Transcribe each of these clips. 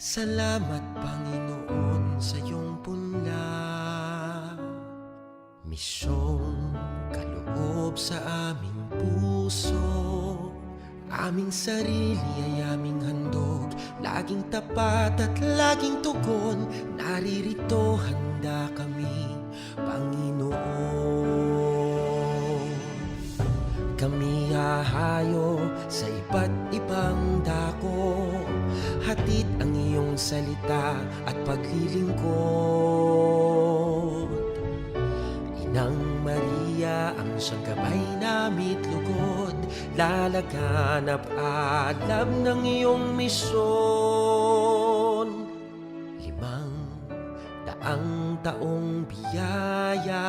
Salamat Panginoon sa iyong punla, misyong kaloob sa aming puso. Aming sarili ay aming handog, laging tapat at laging tugon. Naririto handa kami, Panginoon. Kami hahayo sa iba't ibang dako, hatid ang iyong salita at paglilingkod. Inang Maria ang siyang gabay namit lugod, lalaganap alam ng iyong misyon. 500 taong biyaya,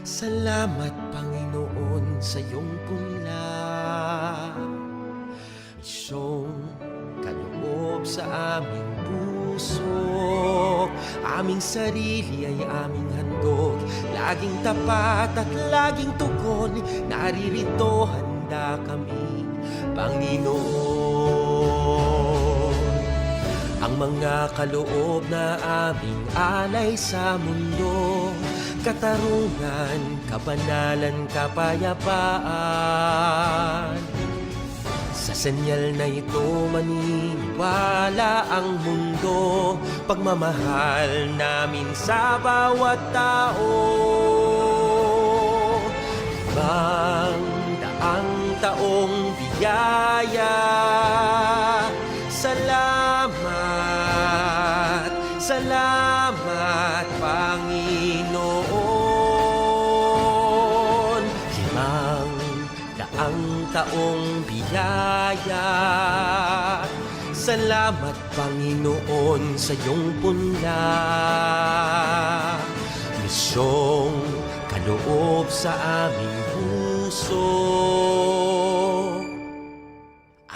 salamat Panginoon sa iyong punla, misyong kaloob sa aming puso. Aming sarili ay aming handog, laging tapat at laging tugon. Naririto handa kami, Panginoon. Ang mga kaloob na aming alay sa mundo, katarungan, kabanalan, kapayapaan. Sa senyal na ito maniniwala ang mundo, pagmamahal namin sa bawat tao. 500 taong biyaya, salamat, salamat Panginoon. 500 taong biyaya, salamat Panginoon sa iyong punla, misyong kaloob sa aming puso.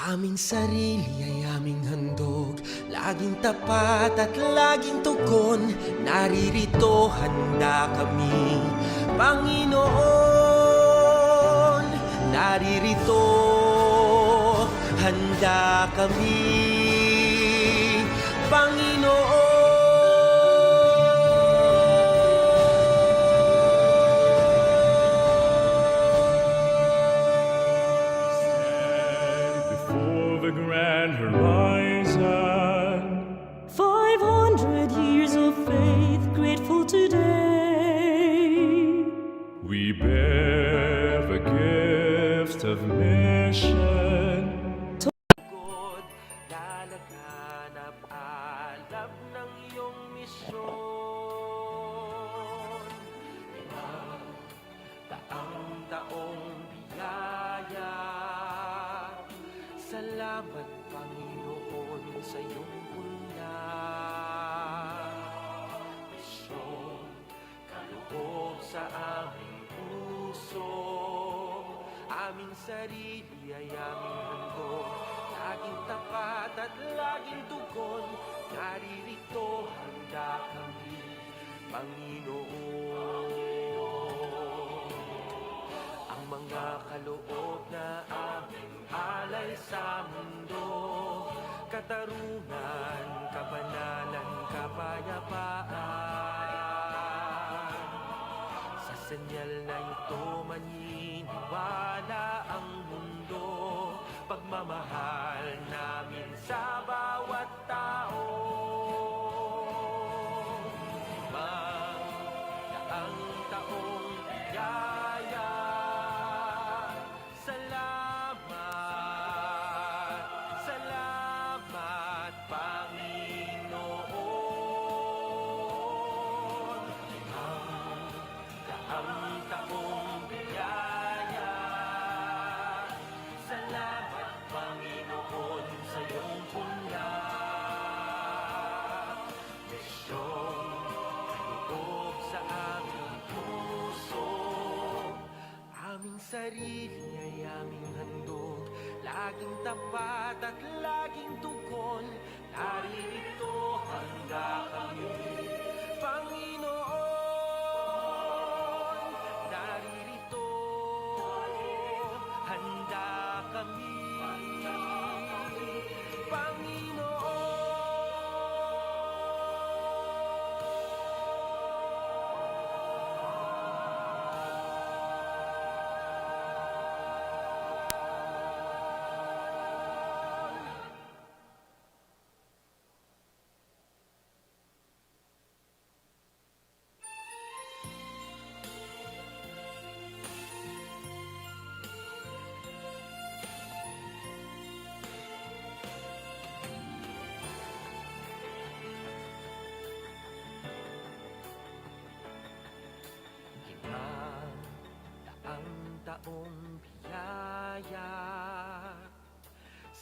Aming sarili ay aming handog, laging tapat at laging tugon. Naririto handa kami, Panginoon. Naririto handa kami, Panginoon. The grand horizon, 500 years of faith, grateful today. we bear the gift of mission. God, lalaganap alam ng iyong misyon. 500 taong biyaya, salamat Panginoon sa iyong punla, misyong kaloob sa aming puso. Aming sarili ay aming handog, laging tapat at laging tugon. Naririto handa kami, Panginoon. Ang mga kaloob na aming alay sa mundo, katarungan, kabanalan, kapayapaan. Sa senyal na ito maniniwala ang mundo, pagmamahal namin sa bawat tao. 500 taong biyaya, salamat, salamat Panginoon. 500 taong biyaya, salamat Panginoon sa iyong punla, misyong kaloob sa aming puso. Aming sarili ay aming handog, laging tapat at laging tugon. Naririto handa kami, Panginoon. Naririto handa kami, Panginoon.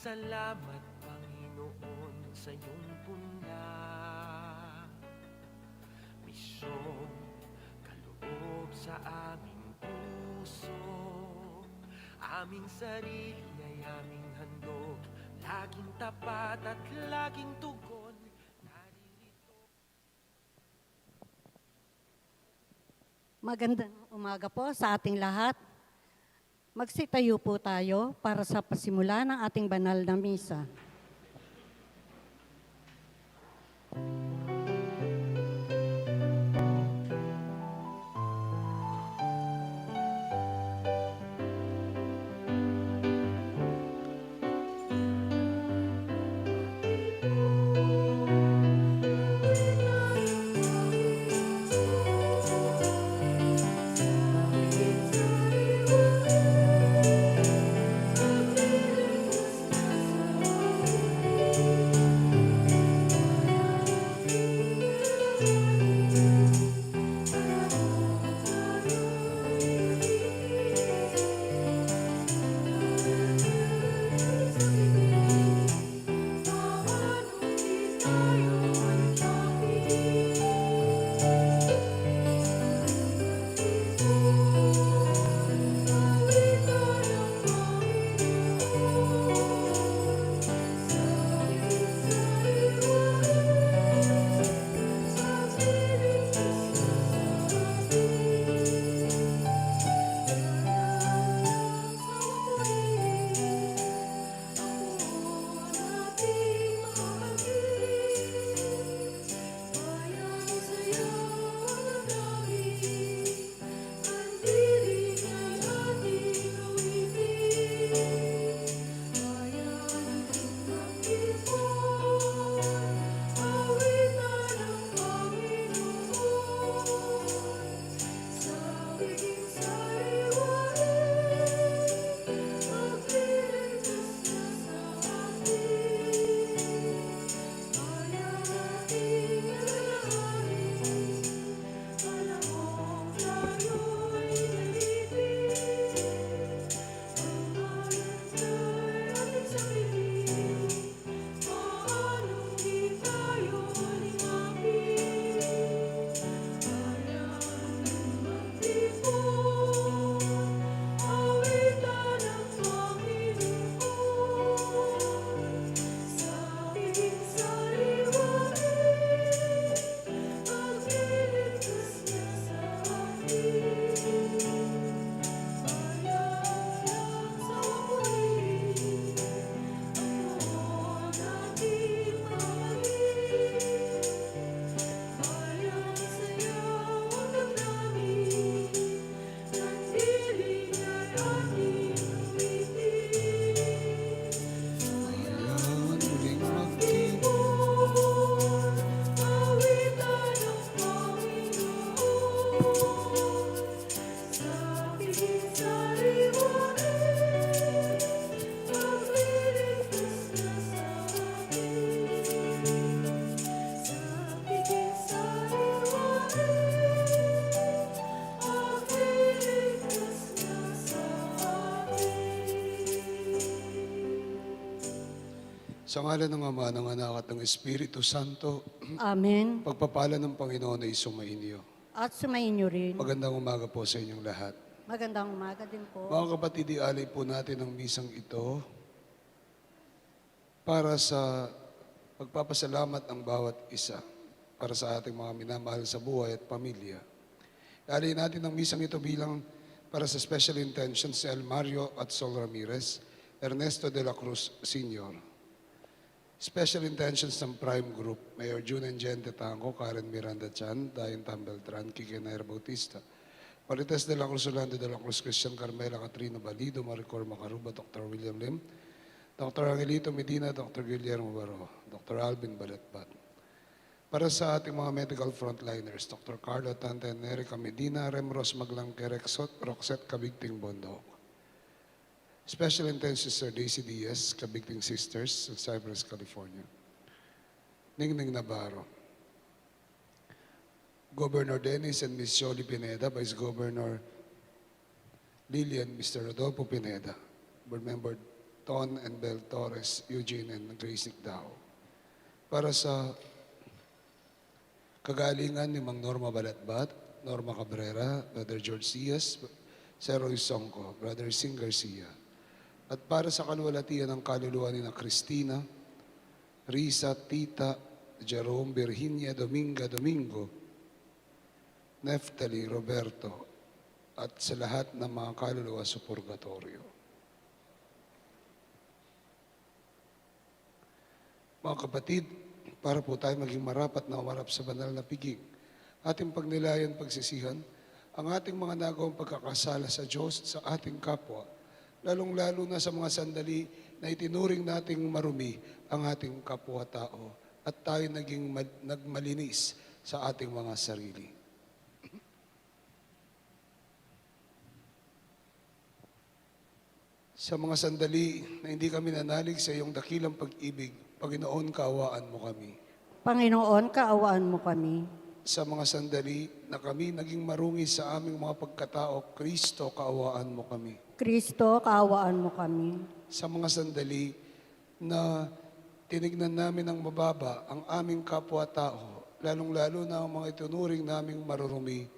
Salamat, Panginoon, sa iyong punda. Misyong kaloob sa aming puso. Aming sarili ay aming handog, laging tapat at laging tugon. Naririto. Magandang umaga po sa ating lahat. Magsitayo po tayo para sa pasimula ng ating banal na misa. Sa ngalan ng Ama, ng Anak at ng Espiritu Santo, Amen. pagpapala ng Panginoon ay sumainyo. At sumainyo rin. Magandang umaga po sa inyong lahat. Magandang umaga din po. Mga kapatid, ialay po natin ang misang ito para sa pagpapasalamat ng bawat isa para sa ating mga minamahal sa buhay at pamilya. Ialay natin ang misang ito bilang para sa special intentions si El Mario at Sol Ramirez, Ernesto de la Cruz Sr. Special intentions ng Prime Group, Mayor June Engente Tango, Karen Miranda Chan, Dayan Tambeltran, Kike Nair Bautista, Marites de la Cruz, Orlando de la Cruz, Christian Carmela Catrina Balido, Maricor Macaruba, Dr. William Lim, Dr. Angelito Medina, Dr. Guillermo Baro, Dr. Alvin Baletbat. Para sa ating mga medical frontliners, Dr. Carlo Tante Erica Medina, Remros Maglangke, Roxette Cabigting Bondok. Special intentions Sir Daisy Diaz, Cabigting Sisters, sa Cypress, California. Ningning Navarro. Governor Dennis and Ms. Jolie Pineda, Vice Governor Lilian, Mr. Rodolfo Pineda, Board Member Ton and Bel Torres, Eugene and Grace Nicdao. Para sa kagalingan ni Mang Norma Balatbat, Norma Cabrera, Brother George Cias, Sir Roy Songco, Brother Sing Garcia. At para sa kaluwalhatian ng kaluluwa ni na Cristina, Risa, Tita, Jerome, Virginia, Domingo, Neftali, Roberto, at sa lahat ng mga kaluluwa sa purgatorio. Mga kapatid, para po tayo maging marapat na umarap sa banal na piging, ating pagnilayan pagsisihan, ang ating mga nagawang pagkakasala sa Diyos at sa ating kapwa, lalong-lalo na sa mga sandali na itinuring nating marumi ang ating kapwa-tao at tayo nagmalinis sa ating mga sarili. Sa mga sandali na hindi kami nanalig sa iyong dakilang pag-ibig, Panginoon, kaawaan mo kami. Panginoon, kaawaan mo kami. Sa mga sandali na kami naging marungi sa aming mga pagkatao, Kristo, kaawaan mo kami. Kristo, kaawaan mo kami. Sa mga sandali na tinignan namin ng mababa ang aming kapwa-tao, lalong-lalo na ang mga itunuring naming marurumi,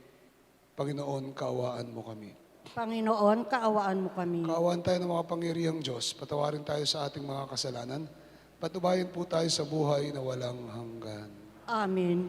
Panginoon, kaawaan mo kami. Panginoon, kaawaan mo kami. Kaawaan tayo ng mga pangyarihang Diyos, patawarin tayo sa ating mga kasalanan, patubayan po tayo sa buhay na walang hanggan. Amen.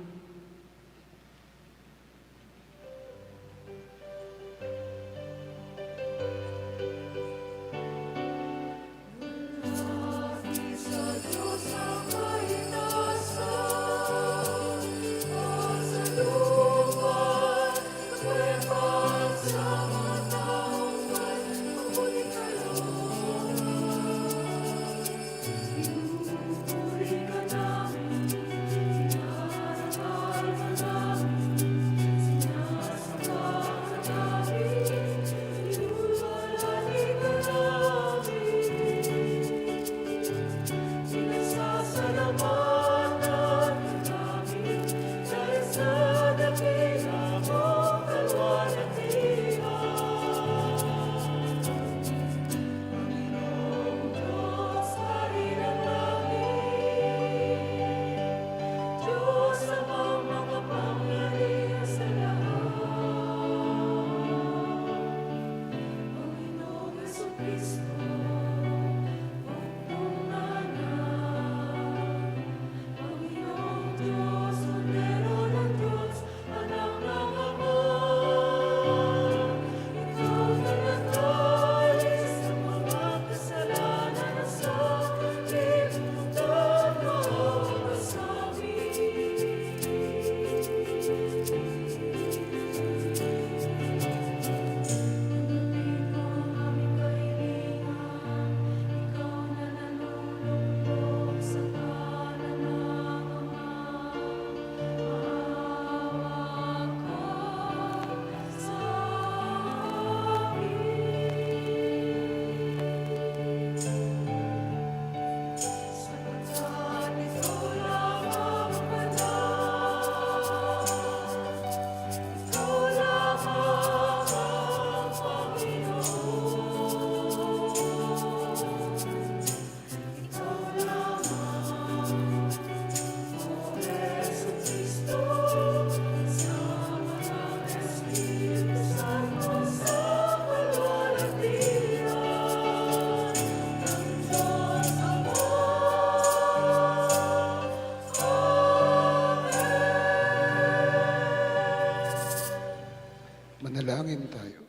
Manalangin tayo.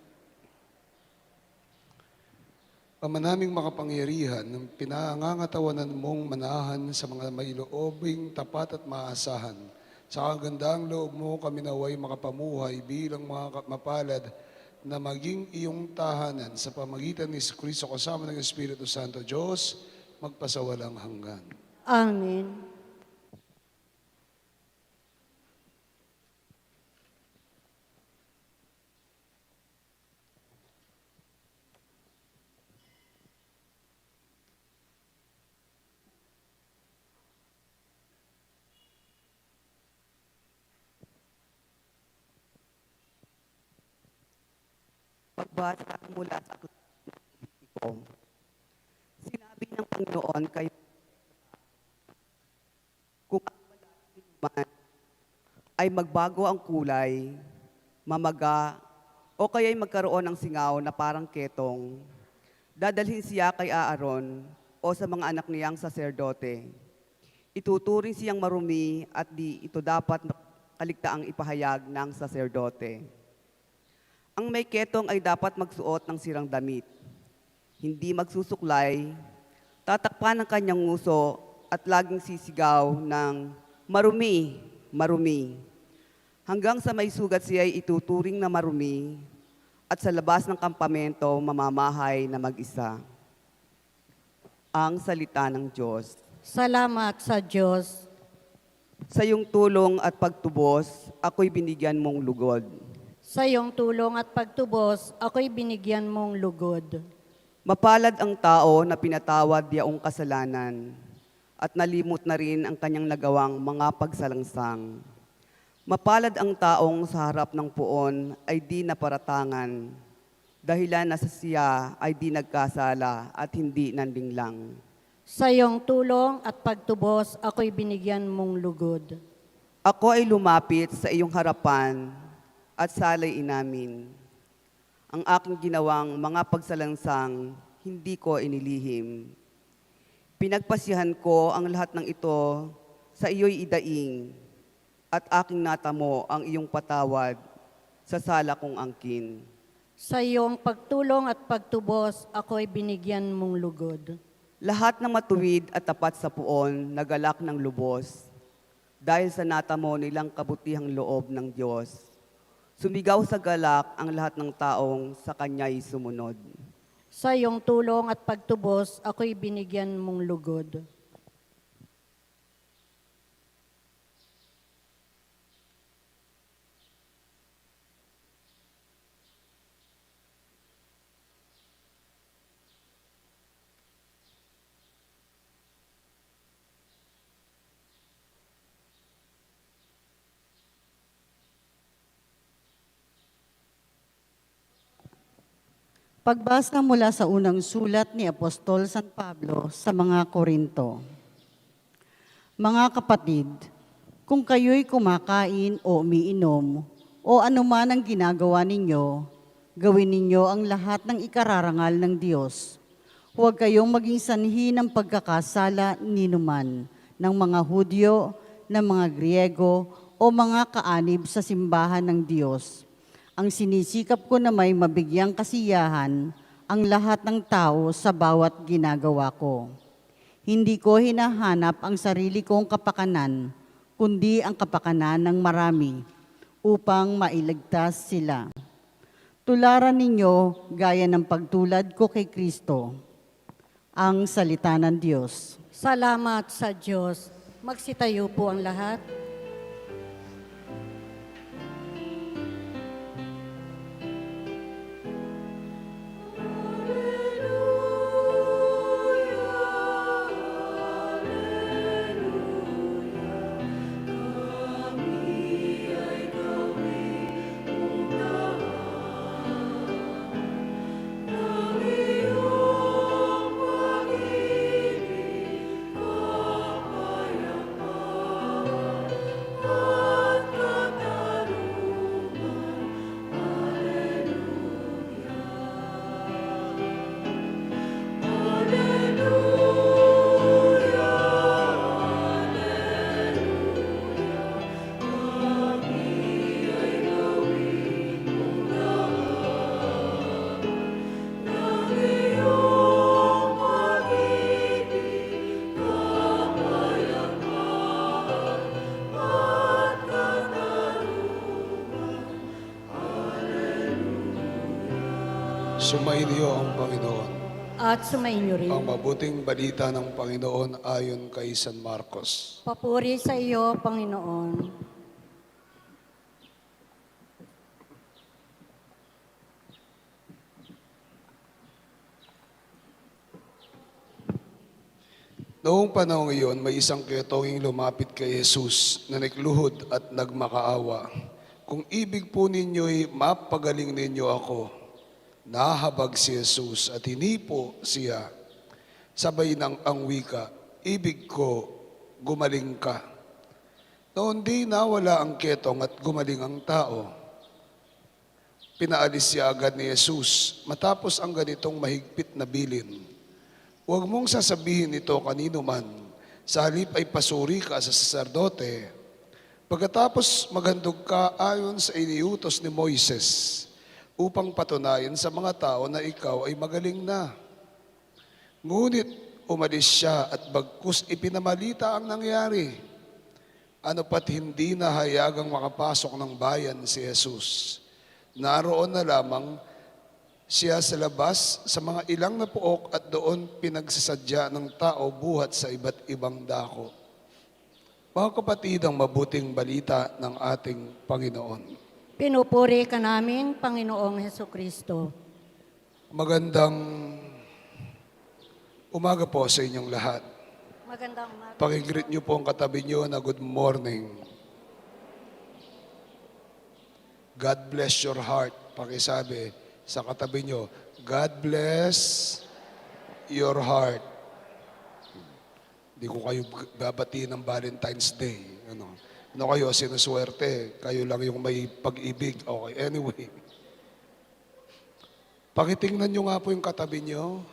Ama naming makapangyarihan, ng pinangangatawanan mong manahan sa mga may loobing tapat at maasahan. Sa kagandaang loob mo kami naway makapamuhay bilang mga mapalad na maging iyong tahanan sa pamagitan ni Kristo kasama ng Espiritu Santo, Diyos, magpasawalang hanggan. Amen. Pagbasa mula sa aklat ng Sina ng Panginoon kayo kung man ay magbago ang kulay, mamaga, o kaya'y magkaroon ng singaw na parang ketong, dadalhin siya kay Aaron o sa mga anak niyang saserdote. Ituturing siyang marumi at di ito dapat kaligtaang ipahayag ng saserdote. Ang may ketong ay dapat magsuot ng sirang damit, hindi magsusuklay, tatakpan ng kanyang nguso at laging sisigaw ng marumi, marumi. Hanggang sa may sugat siya ay ituturing na marumi at sa labas ng kampamento mamamahay na mag-isa. Ang salita ng Diyos. Salamat sa Diyos. Sa iyong tulong at pagtubos, ako'y binigyan mong lugod. Sa iyong tulong at pagtubos, ako'y binigyan mong lugod. Mapalad ang tao na pinatawad yaong kasalanan at nalimot na rin ang kanyang nagawang mga pagsalangsang. Mapalad ang taong sa harap ng puon ay di naparatangan, dahilan na sa siya ay di nagkasala at hindi nandinglang. Sa iyong tulong at pagtubos, ako'y binigyan mong lugod. Ako ay lumapit sa iyong harapan at salay inamin. Ang aking ginawang mga pagsalansang hindi ko inilihim. Pinagpasihan ko ang lahat ng ito sa iyo'y idaing at aking natamo ang iyong patawad sa sala kong angkin. Sa iyong pagtulong at pagtubos, ako'y binigyan mong lugod. Lahat ng matuwid at tapat sa puon nagalak ng lubos dahil sa natamo nilang kabutihang loob ng Diyos. Sumigaw sa galak ang lahat ng taong sa Kanya'y sumunod. Sa iyong tulong at pagtubos, ako'y binigyan mong lugod. Pagbasa mula sa unang sulat ni Apostol San Pablo sa mga Korinto. Mga kapatid, kung kayo'y kumakain o umiinom o anuman ang ginagawa ninyo, gawin ninyo ang lahat ng ikararangal ng Diyos. Huwag kayong maging sanhi ng pagkakasala ninuman ng mga Hudyo, ng mga Griego o mga kaanib sa simbahan ng Diyos. Ang sinisikap ko na may mabigyang kasiyahan ang lahat ng tao sa bawat ginagawa ko. Hindi ko hinahanap ang sarili kong kapakanan, kundi ang kapakanan ng marami, upang mailigtas sila. Tularan ninyo gaya ng pagtulad ko kay Kristo. Ang salita ng Diyos. Salamat sa Diyos. Magsitayo po ang lahat. Sumainyo ang Panginoon. At sumainyo rin. Ang mabuting balita ng Panginoon ayon kay San Marcos. Papuri sa iyo, Panginoon. Noong panahon iyon, may isang ketonging lumapit kay Jesus na nagluhod at nagmakaawa. Kung ibig po ninyo'y mapagaling ninyo ako, nahabag si Jesus at hinipo siya. Sabay ng ang wika, ibig ko, gumaling ka. Noon di nawala ang ketong at gumaling ang tao. Pinaalis siya agad ni Jesus matapos ang ganitong mahigpit na bilin. Huwag mong sasabihin ito kanino man, sa halip ay pasuri ka sa saserdote. Pagkatapos maghandog ka ayon sa iniutos ni Moises upang patunayan sa mga tao na ikaw ay magaling na. Ngunit umalis siya at bagkus ipinamalita ang nangyari. Ano pat hindi na hayagang makapasok ng bayan si Jesus. Naroon na lamang siya sa labas sa mga ilang na puok at doon pinagsasadya ng tao buhat sa iba't ibang dako. Mga kapatid, ang mabuting balita ng ating Panginoon. Pinupuri ka namin, Panginoong Hesukristo. Magandang umaga po sa inyong lahat. Magandang umaga. Pakigreet niyo po ang katabi niyo na good morning. God bless your heart. Pakisabi sa katabi niyo, God bless your heart. Hindi ko kayo babati ng Valentine's Day. Ano kayo, sinuswerte. Kayo lang yung may pag-ibig. Okay, anyway. Pakitingnan niyo nga po yung katabi niyo.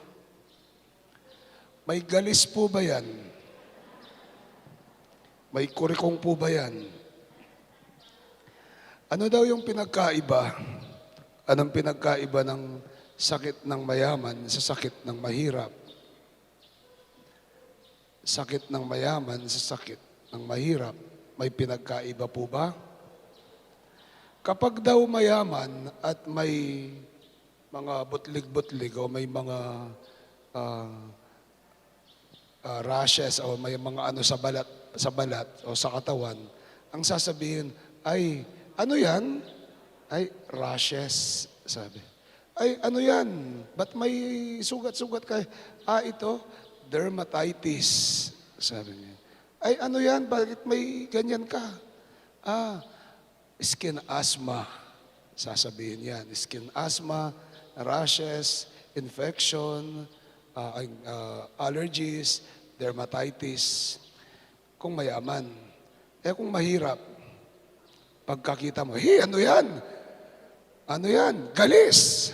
May galis po ba yan? May kurikong po ba yan? Ano daw yung pinagkaiba? Anong pinagkaiba ng sakit ng mayaman sa sakit ng mahirap? Sakit ng mayaman sa sakit ng mahirap. May pinagkaiba po ba? Kapag daw mayaman at may mga butlig-butlig o may mga rashes o may mga ano sa balat o sa katawan, ang sasabihin ay, ano yan? Ay, rashes, sabi. Ay, ano yan? Ba't may sugat-sugat ka? Ito, dermatitis, sabi niya. Ay, ano yan? Bakit may ganyan ka? Skin asthma, sasabihin yan. Skin asthma, rashes, infection, allergies, dermatitis. Kung mayaman. Kung mahirap, pagkakita mo, hey, ano yan? Ano yan? Galis.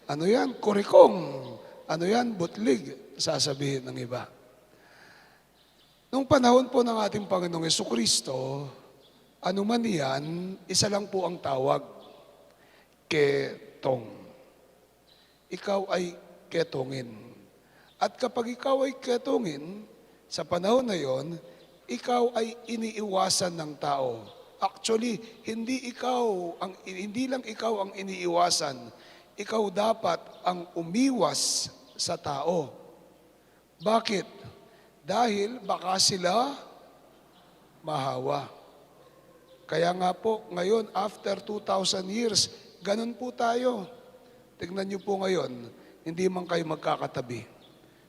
Ano yan? Kurikong. Ano yan? Butlig. Sasabihin ng iba. Nung panahon po ng ating Panginoong Jesucristo, ano man yan, isa lang po ang tawag. Ketong. Ikaw ay ketongin. At kapag ikaw ay ketongin, sa panahon na yon, ikaw ay iniiwasan ng tao. Actually, hindi lang ikaw ang iniiwasan. Ikaw dapat ang umiwas sa tao. Bakit? Dahil baka sila mahawa. Kaya nga po, ngayon, after 2,000 years, ganun po tayo. Tignan niyo po ngayon, hindi man kayo magkakatabi.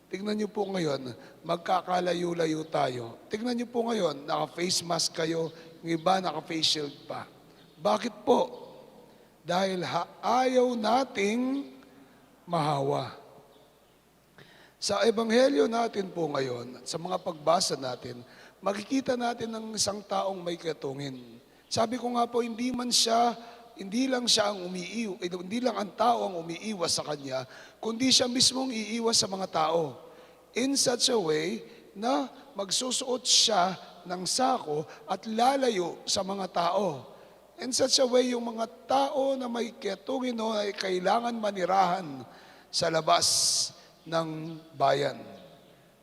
Tignan niyo po ngayon, magkakalayo-layo tayo. Tignan niyo po ngayon, naka-face mask kayo, yung iba naka-face shield pa. Bakit po? Dahil ayaw nating mahawa. Sa ebanghelyo natin po ngayon, sa mga pagbasa natin, makikita natin ng isang taong may ketongin. Sabi ko nga po, hindi lang ang tao ang umiiwas sa kanya, kundi siya mismong iiwas sa mga tao. In such a way na magsusuot siya ng sako at lalayo sa mga tao. In such a way, yung mga tao na may ketongin ay kailangan manirahan sa labas ng bayan.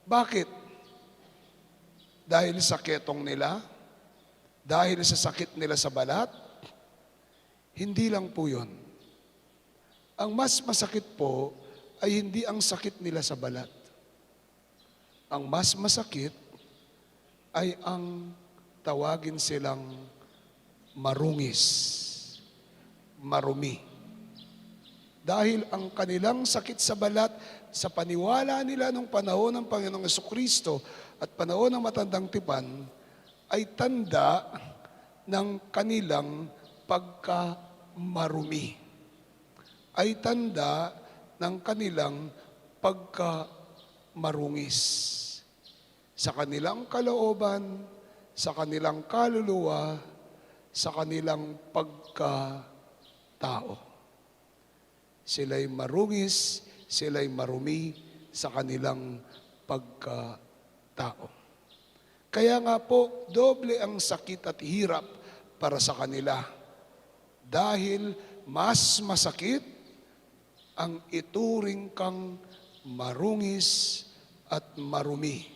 Bakit? Dahil sa ketong nila? Dahil sa sakit nila sa balat? Hindi lang po yun. Ang mas masakit po ay hindi ang sakit nila sa balat. Ang mas masakit ay ang tawagin silang marungis, marumi. Dahil ang kanilang sakit sa balat, sa paniwala nila nung panahon ng Panginoong Jesucristo at panahon ng Matandang Tipan, ay tanda ng kanilang pagkamarumi. Ay tanda ng kanilang marungis sa kanilang kalooban, sa kanilang kaluluwa, sa kanilang pagkatao. Sila'y marungis, sila'y marumi sa kanilang pagkatao. Kaya nga po, doble ang sakit at hirap para sa kanila. Dahil mas masakit ang ituring kang marungis at marumi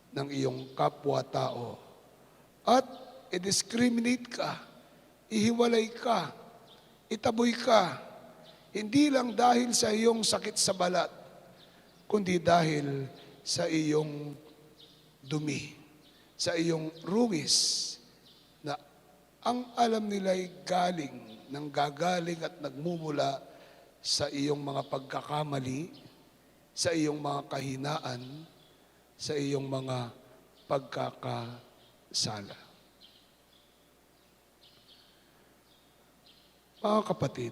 ng iyong kapwa-tao. At i-discriminate ka, ihiwalay ka, itaboy ka, hindi lang dahil sa iyong sakit sa balat, kundi dahil sa iyong dumi, sa iyong rungis, na ang alam nila'y gagaling at nagmumula sa iyong mga pagkakamali, sa iyong mga kahinaan, sa iyong mga pagkakasala. Mga kapatid,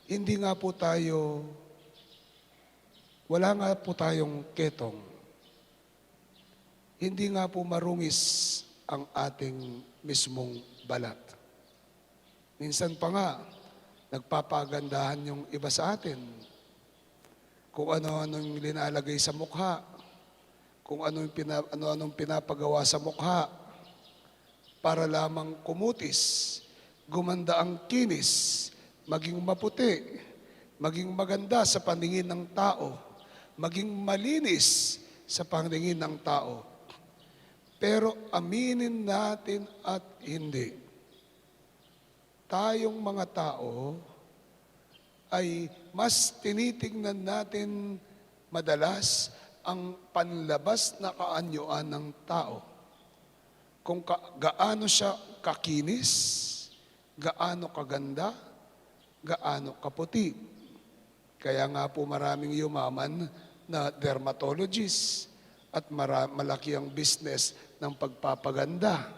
hindi nga po tayo, wala nga po tayong ketong. Hindi nga po marungis ang ating mismong balat. Minsan pa nga, nagpapagandahan yung iba sa atin. Kung ano-anong linalagay sa mukha, kung ano-anong pinapagawa sa mukha, para lamang kumutis, gumanda ang kinis, maging maputi, maging maganda sa paningin ng tao, maging malinis sa paningin ng tao. Pero aminin natin at hindi, tayong mga tao ay mas tinitingnan natin madalas ang panlabas na kaanyuan ng tao. Kung gaano siya kakinis, gaano kaganda, gaano kaputi. Kaya nga po maraming yumaman na dermatologist at malaki ang business ng pagpapaganda.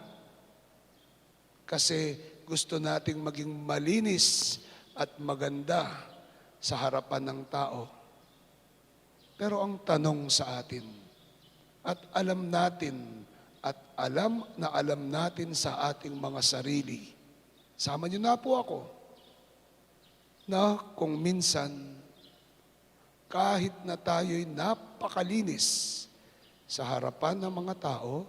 Kasi gusto nating maging malinis at maganda sa harapan ng tao. Pero ang tanong sa atin, at alam natin sa ating mga sarili, sama niyo na po ako, na kung minsan, kahit na tayo'y napakalinis sa harapan ng mga tao,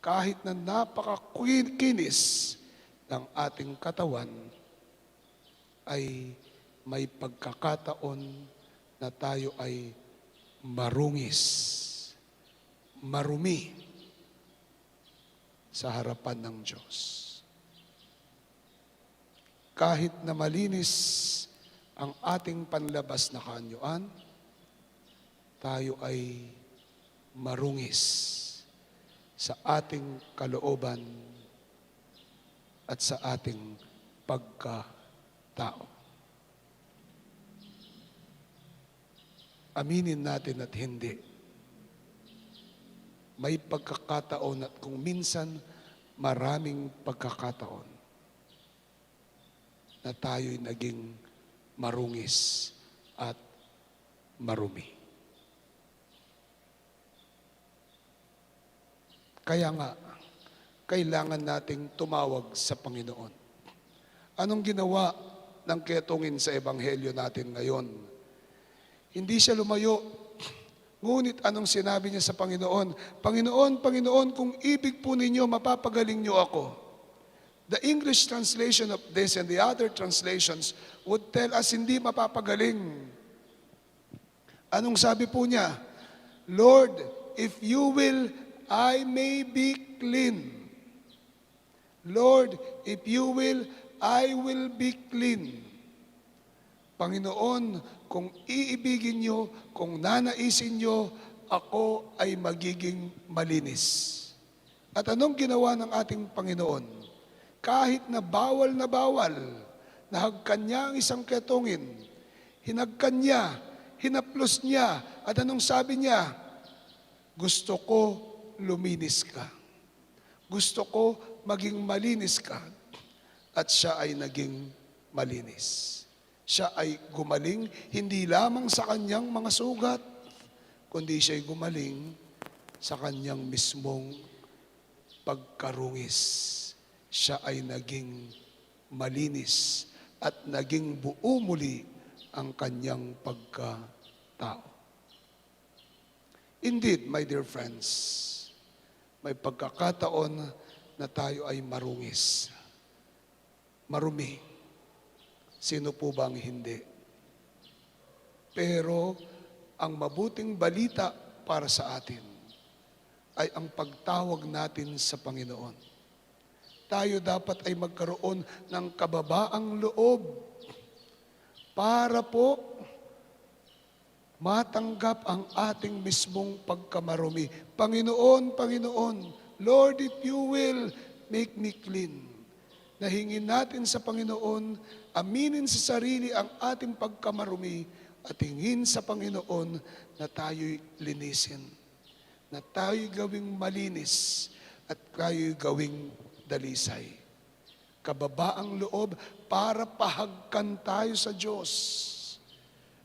kahit na napakakinis ng ating katawan, ay may pagkakataon na tayo ay marungis, marumi sa harapan ng Diyos. Kahit na malinis ang ating panlabas na kaanyuan, tayo ay marungis sa ating kalooban at sa ating pagkatao. Aminin natin at hindi. May pagkakataon at kung minsan maraming pagkakataon na tayo'y naging marungis at marumi. Kaya nga, kailangan nating tumawag sa Panginoon. Anong ginawa ng ketongin sa Ebanghelyo natin ngayon? Hindi siya lumayo. Ngunit anong sinabi niya sa Panginoon? Panginoon, Panginoon, kung ibig po ninyo, mapapagaling niyo ako. The English translation of this and the other translations would tell us hindi mapapagaling. Anong sabi po niya? Lord, if you will, I may be clean. Lord, if you will, I will be clean. Panginoon, kung iibigin niyo, kung nanaisin niyo, ako ay magiging malinis. At anong ginawa ng ating Panginoon? Kahit na bawal, nahagkan niya ang isang ketongin, hinagkan niya, hinaplos niya, at anong sabi niya? Gusto ko luminis ka. Gusto ko maging malinis ka. At siya ay naging malinis. Siya ay gumaling hindi lamang sa kanyang mga sugat, kundi siya ay gumaling sa kanyang mismong pagkarungis. Siya ay naging malinis at naging buo muli ang kanyang pagkatao. Indeed, my dear friends, may pagkakataon na tayo ay marungis. Marumi. Sino po ba ang hindi? Pero ang mabuting balita para sa atin ay ang pagtawag natin sa Panginoon. Tayo dapat ay magkaroon ng kababaang loob para po matanggap ang ating mismong pagkamarumi. Panginoon, Panginoon, Lord, if you will, make me clean. Nahingin natin sa Panginoon, aminin sa sarili ang ating pagkamarumi at hingin sa Panginoon na tayo'y linisin, na tayo'y gawing malinis at tayo'y gawing dalisay. Kababaang loob para pahagkan tayo sa Diyos,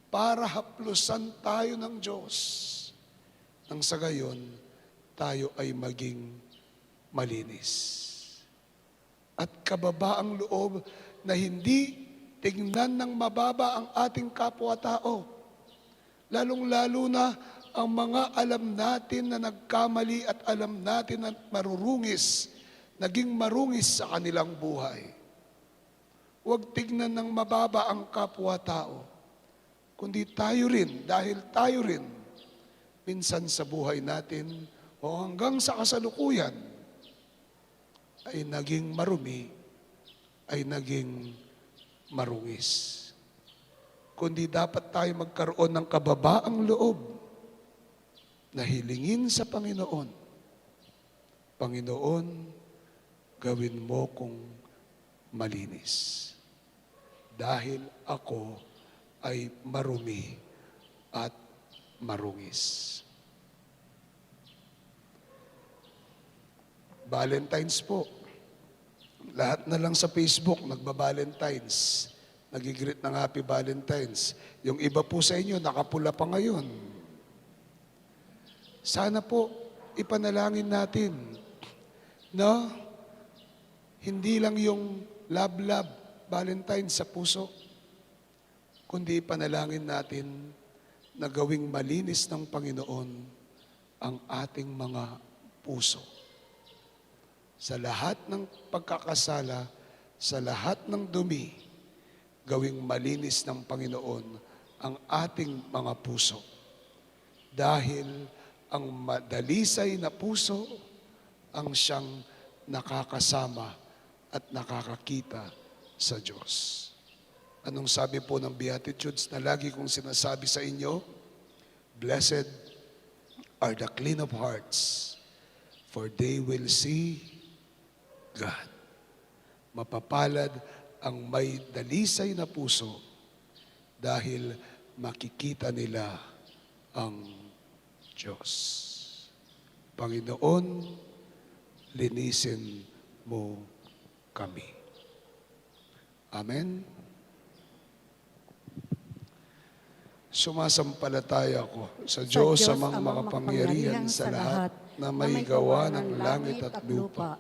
para haplusan tayo ng Diyos, nang sa gayon tayo ay maging malinis. At kababaang loob na hindi tingnan ng mababa ang ating kapwa-tao. Lalong-lalo na ang mga alam natin na nagkamali at alam natin na marurungis, naging marungis sa kanilang buhay. Huwag tignan ng mababa ang kapwa-tao, kundi tayo rin, dahil tayo rin, minsan sa buhay natin o hanggang sa kasalukuyan, ay naging marumi, ay naging marungis. Kundi dapat tayo magkaroon ng kababaang loob na hilingin sa Panginoon, Panginoon, gawin mo kong malinis. Dahil ako ay marumi at marungis. Valentine's po. Lahat na lang sa Facebook, nagba-Valentine's. Nagigreet ng Happy Valentine's. Yung iba po sa inyo, nakapula pa ngayon. Sana po, ipanalangin natin. No? Hindi lang yung love, Valentine's sa puso, kundi ipanalangin natin na gawing malinis ng Panginoon ang ating mga puso. Sa lahat ng pagkakasala, sa lahat ng dumi, gawing malinis ng Panginoon ang ating mga puso. Dahil ang madalisay na puso ang siyang nakakasama at nakakakita sa Diyos. Anong sabi po ng Beatitudes na lagi kong sinasabi sa inyo? Blessed are the clean of hearts, for they will see God. Mapapalad ang may dalisay na puso dahil makikita nila ang Diyos. Panginoon, linisin mo kami. Amen. Sumasampalataya ako sa Diyos amang makapangyarihan sa lahat na may gawa ng langit at lupa.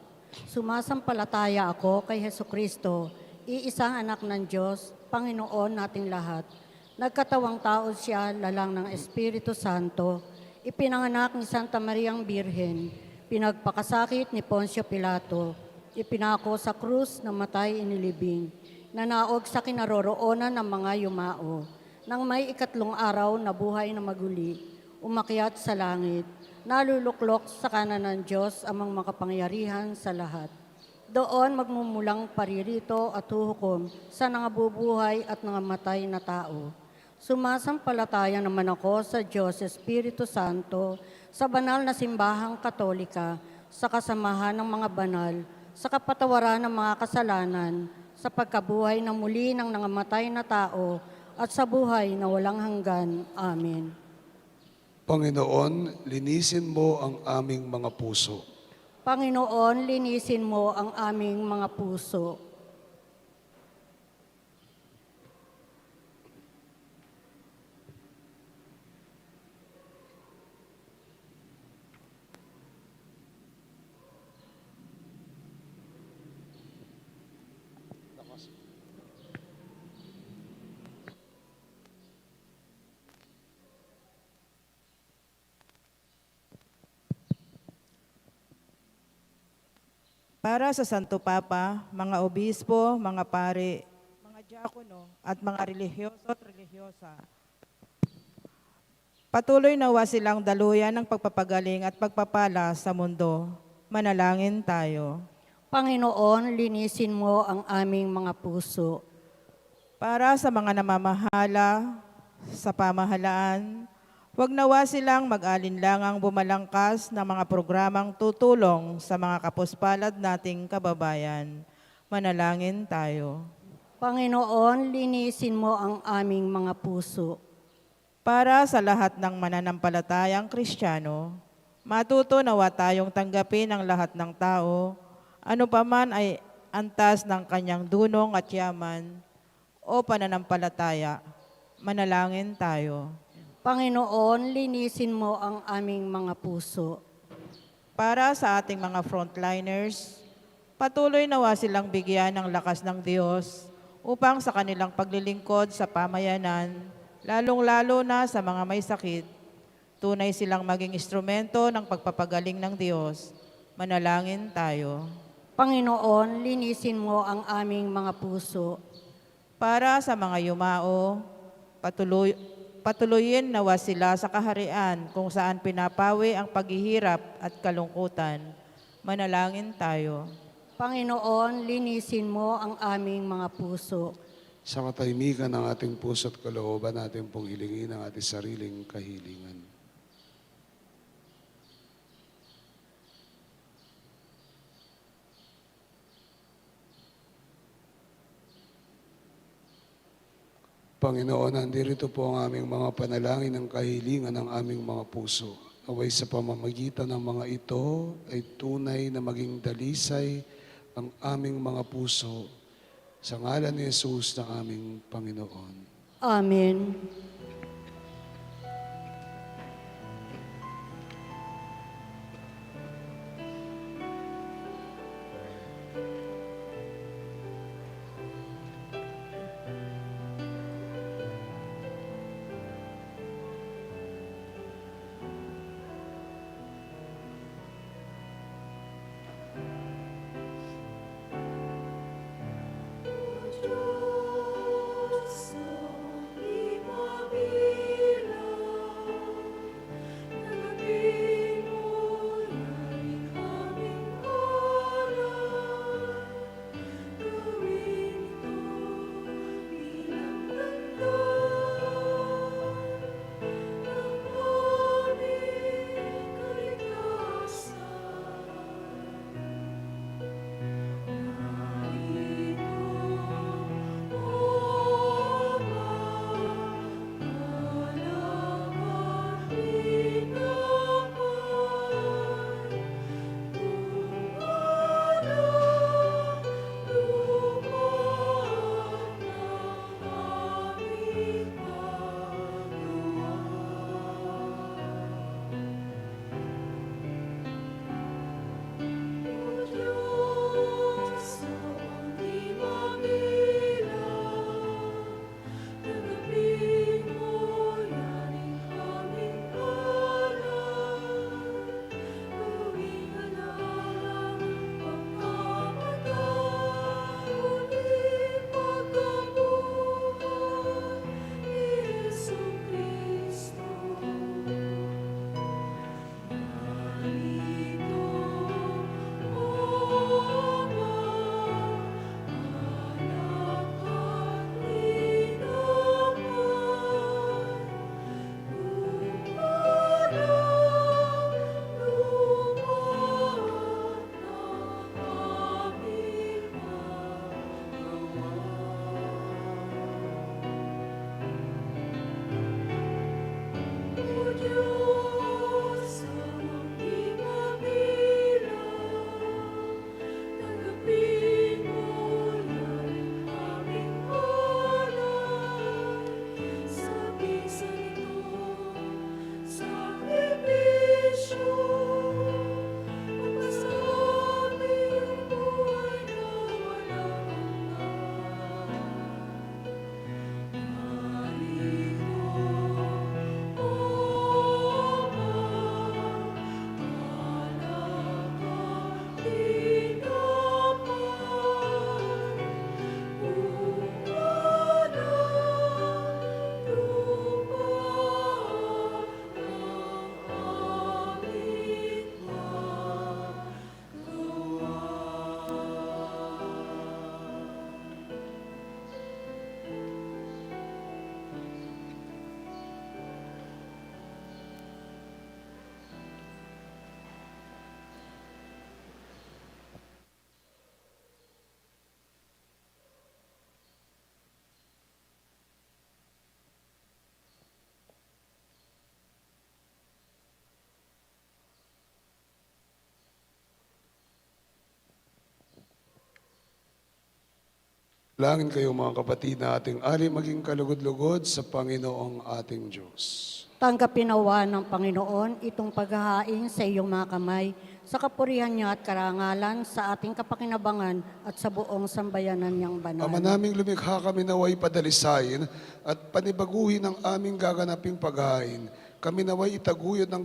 Sumasampalataya ako kay Hesukristo, iisang anak ng Diyos, Panginoon nating lahat. Nagkatawang tao siya, lalang ng Espiritu Santo, ipinanganak ni Santa Mariang Birhen, pinagpakasakit ni Poncio Pilato, ipinako sa krus na matay inilibing, nanaog sa kinaroroonan ng mga yumao, nang may ikatlong araw na buhay na maguli, umakyat sa langit, naluluklok sa kanan ng Diyos amang makapangyarihan sa lahat. Doon magmumulang paririto at huhukom sa nangabubuhay at nangamatay na tao. Sumasampalataya naman ako sa Diyos Espiritu Santo, sa banal na simbahang katolika, sa kasamahan ng mga banal, sa kapatawaran ng mga kasalanan, sa pagkabuhay ng muli ng nangamatay na tao, at sa buhay na walang hanggan. Amen. Panginoon, linisin mo ang aming mga puso. Panginoon, linisin mo ang aming mga puso. para sa Santo Papa, mga obispo, mga pare, mga diakono at mga relihiyoso at relihiyosa. Patuloy nawa silang daluyan ng pagpapagaling at pagpapala sa mundo. Manalangin tayo. Panginoon, linisin mo ang aming mga puso. Para sa mga namamahala sa pamahalaan, huwag nawa silang mag-alinlangang bumalangkas ng mga programang tutulong sa mga kapuspalad nating kababayan. Manalangin tayo. Panginoon, linisin mo ang aming mga puso. Para sa lahat ng mananampalatayang Kristiyano, matuto nawa tayong tanggapin ang lahat ng tao, ano paman ay antas ng kanyang dunong at yaman o pananampalataya. Manalangin tayo. Panginoon, linisin mo ang aming mga puso. Para sa ating mga frontliners, patuloy nawa silang bigyan ng lakas ng Diyos upang sa kanilang paglilingkod sa pamayanan, lalong-lalo na sa mga may sakit, tunay silang maging instrumento ng pagpapagaling ng Diyos. Manalangin tayo. Panginoon, linisin mo ang aming mga puso. Para sa mga yumao, patuloyin nawa sila sa kaharian kung saan pinapawi ang paghihirap at kalungkutan. Manalangin tayo. Panginoon, linisin mo ang aming mga puso. Sa katahimikan ng ating puso at kalooban, natin pong hilingin ang ating sariling kahilingan. Panginoon, nandirito po ang aming mga panalangin ng kahilingan ng aming mga puso. Naway sa pamamagitan ng mga ito ay tunay na maging dalisay ang aming mga puso. Sa ngalan ni Jesus na aming Panginoon. Amen. Diyos, so Langin kayo mga kapatid na ating ali maging kalugod-lugod sa Panginoong ating Diyos. Tanggapin nawa ng Panginoon itong paghahain sa iyong mga kamay, sa kapurihan niya at karangalan, sa ating kapakinabangan at sa buong sambayanan niyang banal. Ama naming lumikha kami naway padalisayin at panibaguhin ang aming gaganaping paghahain. Kami naway itaguyod ng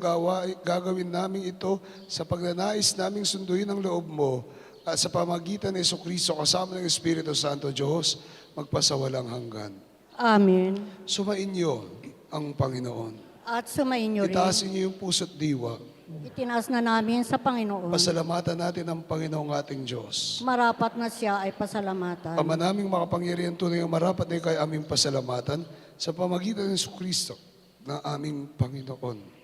gagawin namin ito sa pagnanais naming sunduin ang loob mo at sa pamagitan ni Jesucristo kasama ng Espiritu Santo Diyos magpasawalang hanggan. Amen. Sumainyo ang Panginoon. At sumayin niyo rin. Itaasin niyo yung puso't diwa. Itinaas na namin sa Panginoon. Pasalamatan natin ang Panginoong ating Diyos. Marapat na siya ay pasalamatan. Ama naming makapangyarihan tunay ang marapat na ikay aming pasalamatan sa pamagitan ng Jesucristo na aming Panginoon.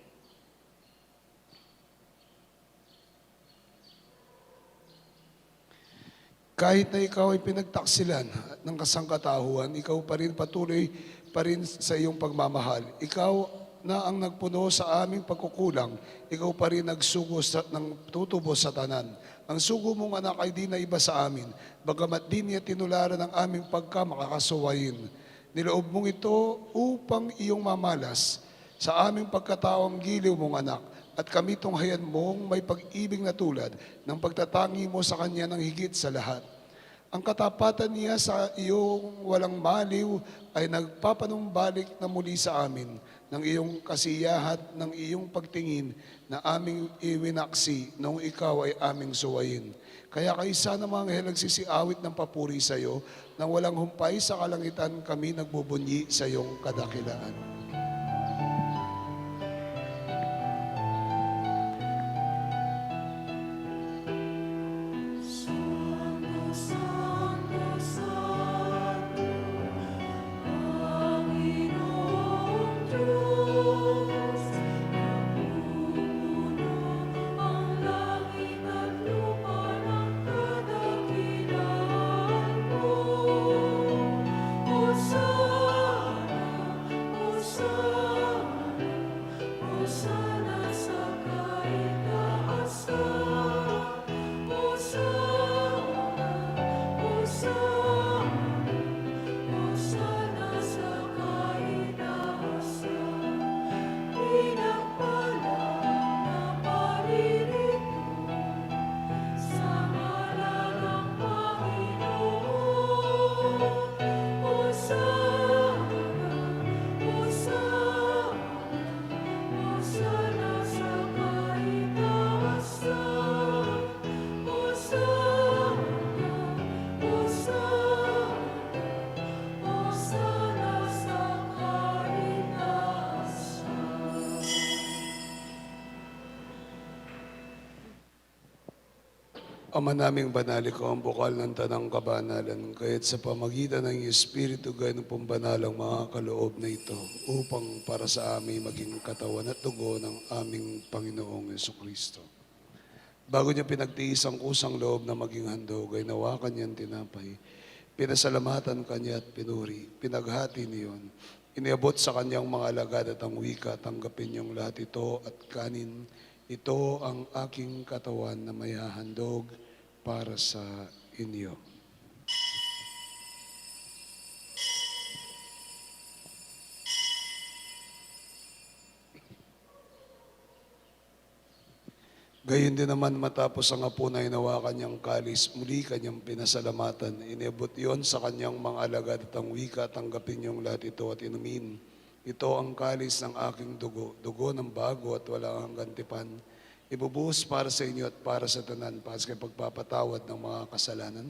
Kahit na ikaw ay pinagtaksilan ng kasangkatahuan, ikaw pa rin patuloy pa rin sa iyong pagmamahal. Ikaw na ang nagpuno sa aming pagkukulang, ikaw pa rin nagsugo ng tutubo sa tanan. Ang sugo mong anak ay di na iba sa amin, bagamat di niya tinularan ang aming pagkamakakasuwayin. Niloob mong ito upang iyong mamalas sa aming pagkataong giliw mong anak, at kami tunghayan mong may pag-ibig na tulad ng pagtatangi mo sa Kanya ng higit sa lahat. Ang katapatan niya sa iyong walang maliw ay nagpapanumbalik na muli sa amin ng iyong kasiyahat, ng iyong pagtingin na aming iwinaksi noong ikaw ay aming suwayin. Kaya kaisa ng mga anghel nagsisiawit ng papuri sa iyo, nang walang humpay sa kalangitan kami nagbubunyi sa iyong kadakilaan. Ama naming banal, ikaw ang bukal ng tanang kabanalan, kaya't sa pamagitan ng Espiritu gayon pong banalang mga kaloob na ito, upang para sa amin maging katawan at dugo ng aming Panginoong Jesucristo. Bago niya pinagtiis ang kusang loob na maging handog, ay nawakan niyang tinapay. Pinasalamatan kanya at pinuri. Pinaghati niyon. Iniabot sa kanyang mga alagad at ang wika, tanggapin niyong lahat ito at kanin. Ito ang aking katawan na may hahandog para sa inyo. Gayon din naman matapos ang hapon ay nawakan niyang kalis, muli kanyang pinasalamatan. Iniabot yon sa kanyang mga alagad at ang wika, tanggapin niyong lahat ito at inumin. Ito ang kalis ng aking dugo, dugo ng bago at walang hanggang tipan. Ibubuhos para sa inyo at para sa tanan, para sa pagpapatawad ng mga kasalanan.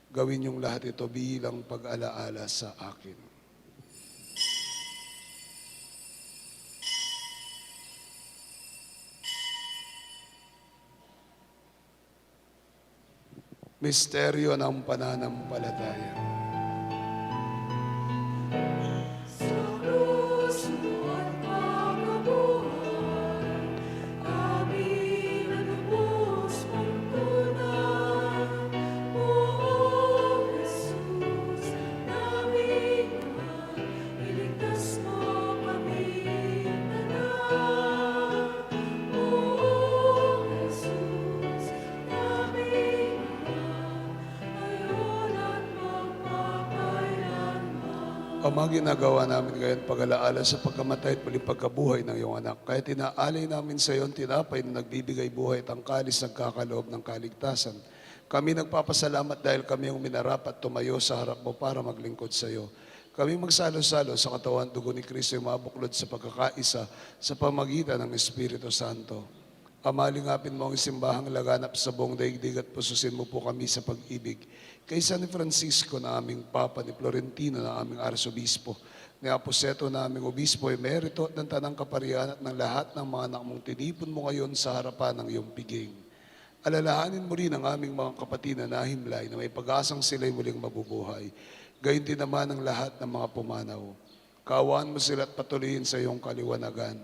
Gawin niyong lahat ito bilang pag-alaala sa akin. Misteryo ng pananampalataya. Ama, ginagawa namin ngayon pag-alaala sa pagkamatay at muling pagkabuhay ng iyong anak. Kaya tinaalay namin sa iyo ang tinapay na nagbibigay buhay at ang kalis nagkakaloob ng kaligtasan. Kami nagpapasalamat dahil kami yung minarapat tumayo sa harap mo para maglingkod sa iyo. Kami magsalo-salo sa katawan dugo ni Kristo yung mabuklod sa pagkakaisa sa pamagitan ng Espiritu Santo. Ama, lingapin mo ang simbahang laganap sa buong daigdig at pususin mo po kami sa pag-ibig. Kay San Francisco na aming Papa, ni Florentino na aming Arsobispo, ni Aposeto na aming Obispo, Emerito at ng Tanang Kaparian at ng lahat ng mga anak mong tinipon mo ngayon sa harapan ng iyong piging. Alalahanin mo rin ang aming mga kapatid na nahimlay na may pag-asang sila'y muling mabubuhay. Gayun din naman ang lahat ng mga pumanaw. Kaawaan mo sila at patuloyin sa iyong kaliwanagan.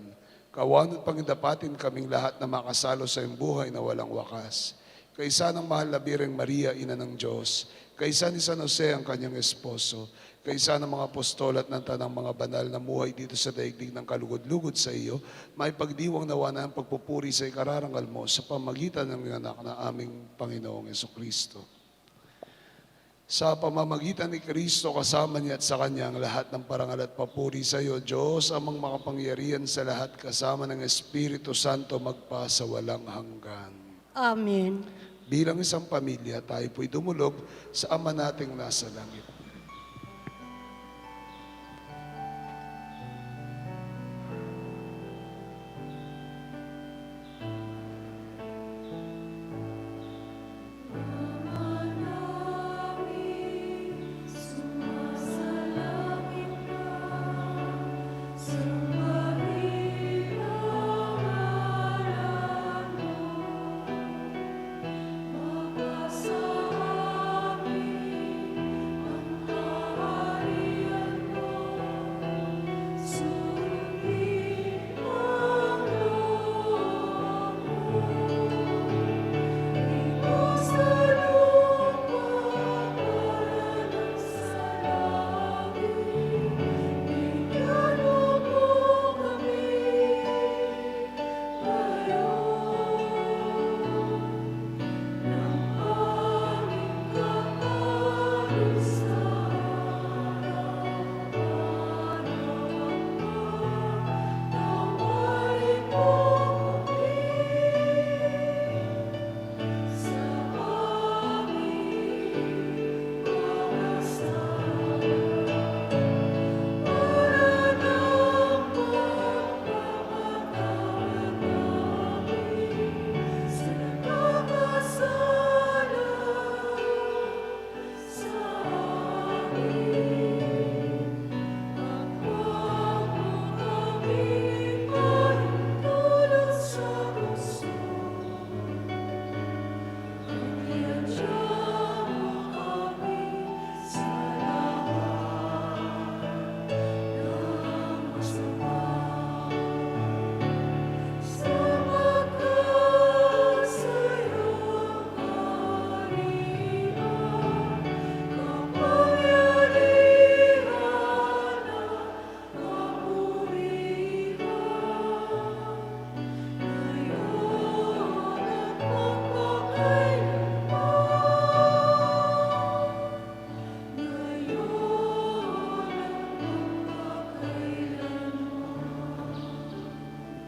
Kaawaan at pangindapatin kaming lahat na makasalo sa iyong buhay na walang wakas. Kaysa ng mahal na Birheng Maria, Ina ng Diyos, kaysa ni San Jose ang kanyang esposo, kaysa ng mga apostol at ng tanang mga banal na muhay dito sa daigdig ng kalugod-lugod sa iyo, may pagdiwang nawa na ang pagpupuri sa ikararangal mo sa pamagitan ng iyong anak na aming Panginoong Jesucristo. Sa pamamagitan ni Kristo, kasama niya at sa Kanya ang lahat ng parangal at papuri sa iyo, Diyos, amang makapangyarihan sa lahat, kasama ng Espiritu Santo, magpa sa walang hanggan. Amen. Bilang isang pamilya, tayo po'y dumulog sa Ama nating nasa langit.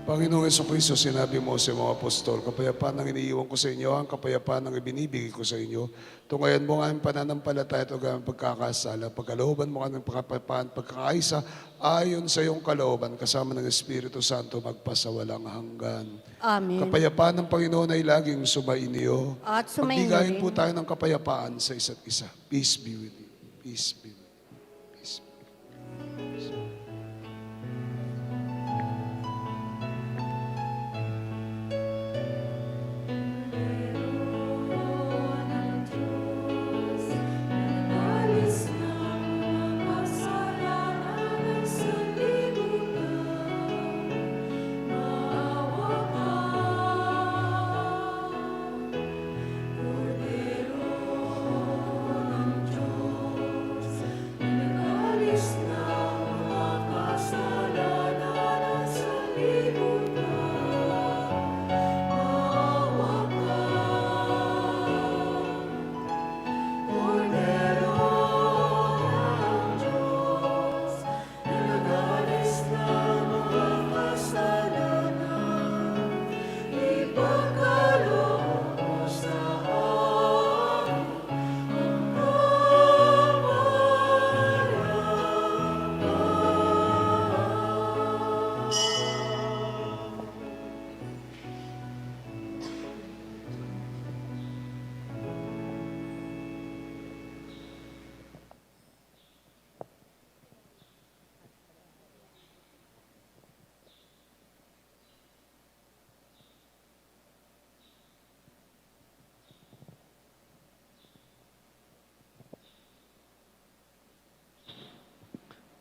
Panginoong Jesucristo, sinabi mo sa mga apostol, kapayapaan ang iniiwan ko sa inyo, ang kapayapaan ang ibinibigay ko sa inyo. Tungayan mo ang aming pananampalataya at ang aming pagkakasala. Pagkalooban mo ang pagkapayapaan, pagkakaisa, ayon sa iyong kalooban, kasama ng Espiritu Santo, magpasawalang hanggan. Amen. Kapayapaan ng Panginoon ay laging sumainyo. At sumainyo Magbigayin rin. po tayo ng kapayapaan sa isa't isa. Peace be with you. Peace be with you. Peace be with you.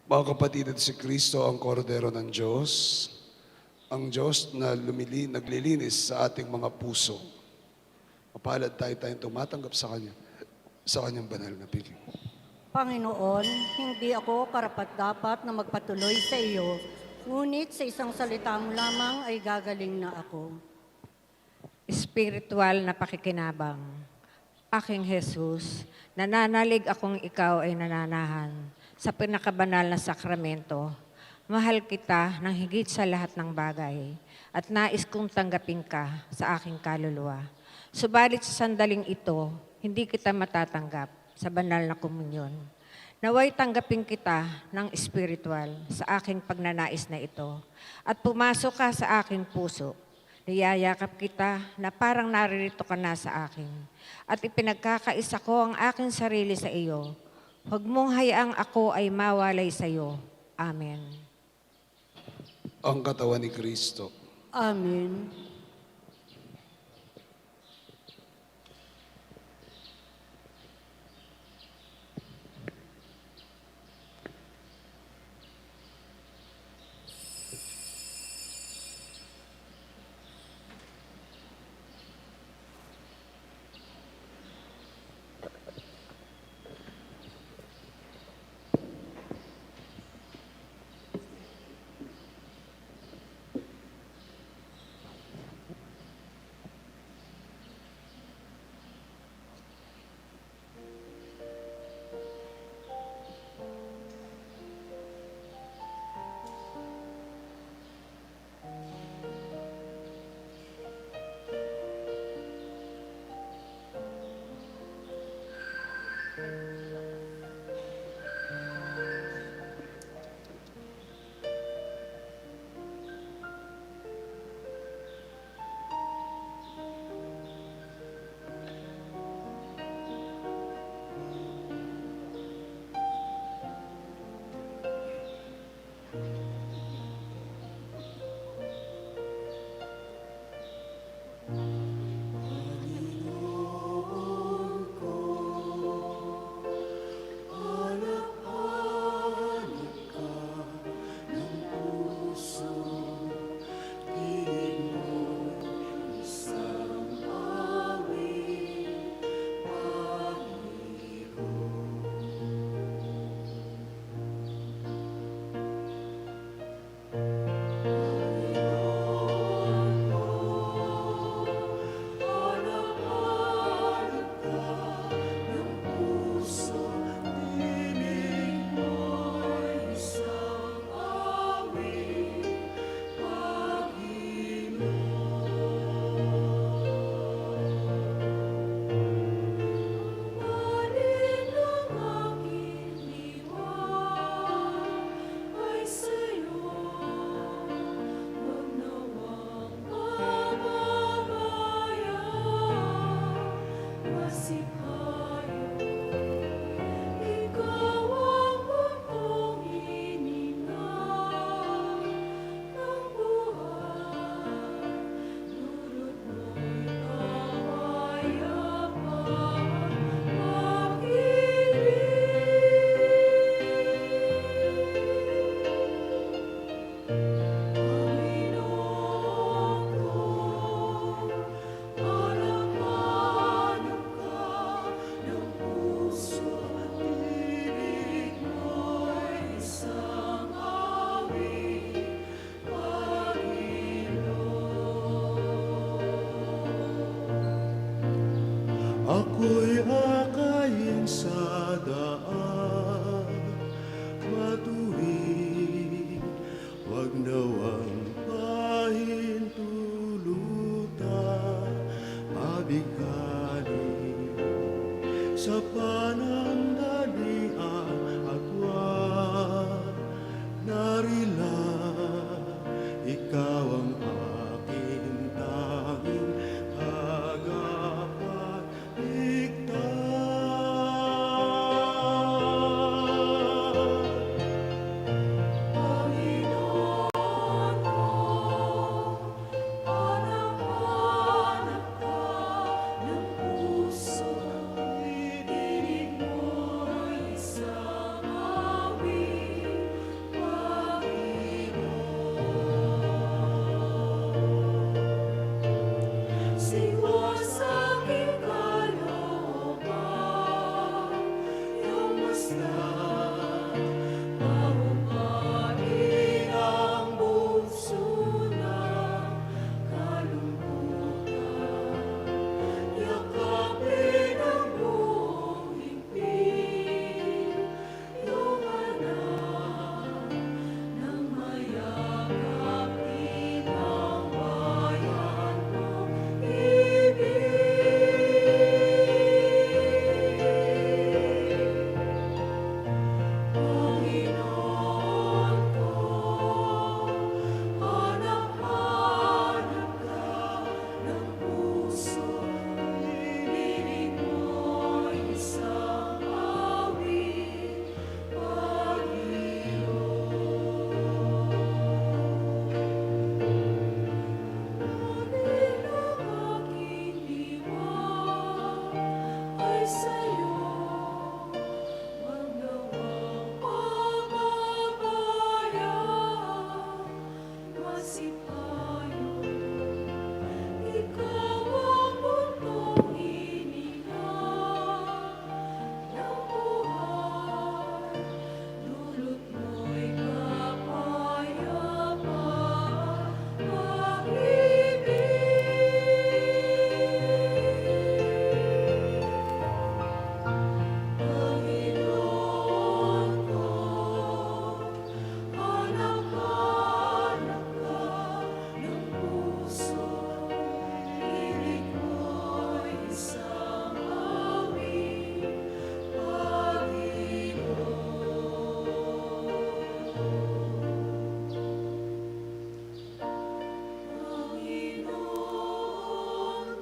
Mga kapatid, at si Kristo ang kordero ng Diyos, ang Diyos na naglilinis sa ating mga puso. Mapalad tayong tumatanggap sa Kanya, sa Kanyang banal na piling. Panginoon, hindi ako karapat-dapat na magpatuloy sa iyo, ngunit sa isang salita mo lamang ay gagaling na ako. Espiritual na pakikinabang. Aking Jesus, nananalig akong ikaw ay nananahan sa pinakabanal na sakramento. Mahal kita ng higit sa lahat ng bagay at nais kong tanggapin ka sa aking kaluluwa. Subalit sa sandaling ito, hindi kita matatanggap sa banal na komunyon. Naway tanggapin kita ng espiritual sa aking pagnanais na ito at pumasok ka sa aking puso. Niyayakap kita na parang naririto ka na sa akin at ipinagkakaisa ko ang aking sarili sa iyo. Huwag mong hayaang ako ay mawalay sa iyo. Amen. Ang katawan ni Kristo. Amen. Ako'y akayin sa daan, matuwid, wag nawang pahintulutan, mabigani sa panandalian at wag narila, ikaw ang aking tanging Puso, dinig mo sa'yo, magawang pagbabayan, masipayo. Ikaw ang bundok inihaw ng buhay, dulot mo'y kapayapaan, pag-ibig. Panginoon ko, hanap-hanap ka ng puso, piling ko'y isang awit, Panginoon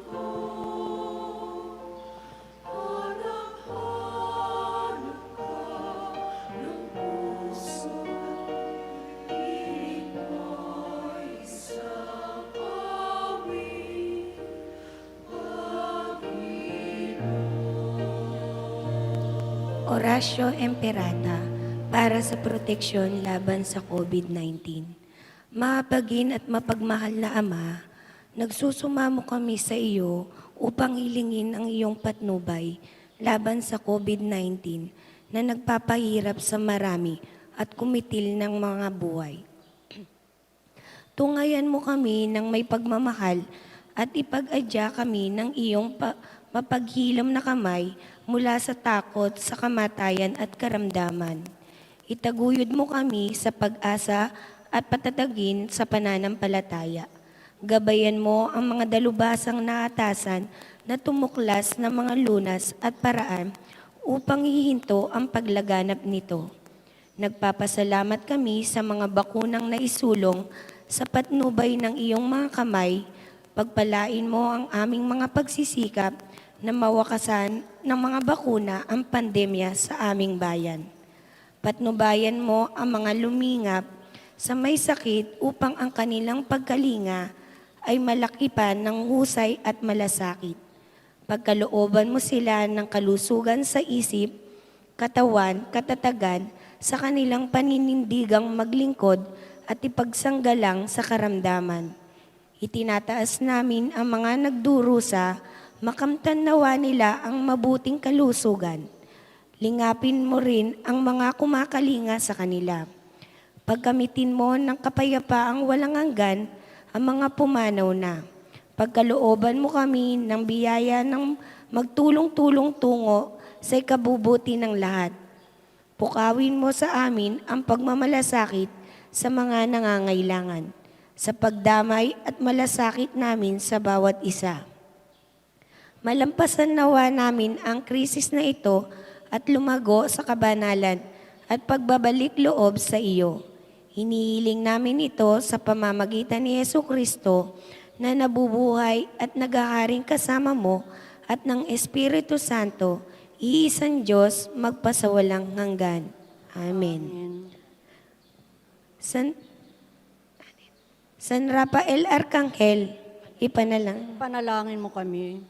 ko, hanap-hanap ka ng puso, piling ko'y isang awit, Orasyo Emperata para sa proteksyon laban sa COVID-19. Mapagin at mapagmahal na Ama, nagsusumamo kami sa iyo upang hilingin ang iyong patnubay laban sa COVID-19 na nagpapahirap sa marami at kumitil ng mga buhay. Tungayan mo kami ng may pagmamahal at ipag-adya kami ng iyong mapaghilom na kamay mula sa takot, sa kamatayan at karamdaman. Itaguyod mo kami sa pag-asa at patatagin sa pananampalataya. Gabayan mo ang mga dalubhasang naatasan na tumuklas ng mga lunas at paraan upang hihinto ang paglaganap nito. Nagpapasalamat kami sa mga bakunang naisulong sa patnubay ng iyong mga kamay. Pagpalain mo ang aming mga pagsisikap na mawakasan ng mga bakuna ang pandemya sa aming bayan. Patnubayan mo ang mga lumingap sa may sakit upang ang kanilang pagkalinga ay malakipan ng husay at malasakit. Pagkalooban mo sila ng kalusugan sa isip, katawan, katatagan sa kanilang paninindigang maglingkod at ipagsanggalang sa karamdaman. Itinataas namin ang mga nagdurusa, makamtan nawa nila ang mabuting kalusugan. Lingapin mo rin ang mga kumakalinga sa kanila. Pagkamitin mo ng kapayapaang walang hanggan ang mga pumanaw na. Pagkalooban mo kami ng biyaya ng magtulong-tulong tungo sa ikabubuti ng lahat. Pukawin mo sa amin ang pagmamalasakit sa mga nangangailangan, sa pagdamay at malasakit namin sa bawat isa. Malampasan nawa namin ang krisis na ito at lumago sa kabanalan at pagbabalik loob sa iyo. Hinihiling namin ito sa pamamagitan ni Jesucristo na nabubuhay at naghaharing kasama mo at ng Espiritu Santo, iisang Diyos magpasawalang hanggan. Amen. San Rafael Arcangel, Panalangin mo kami.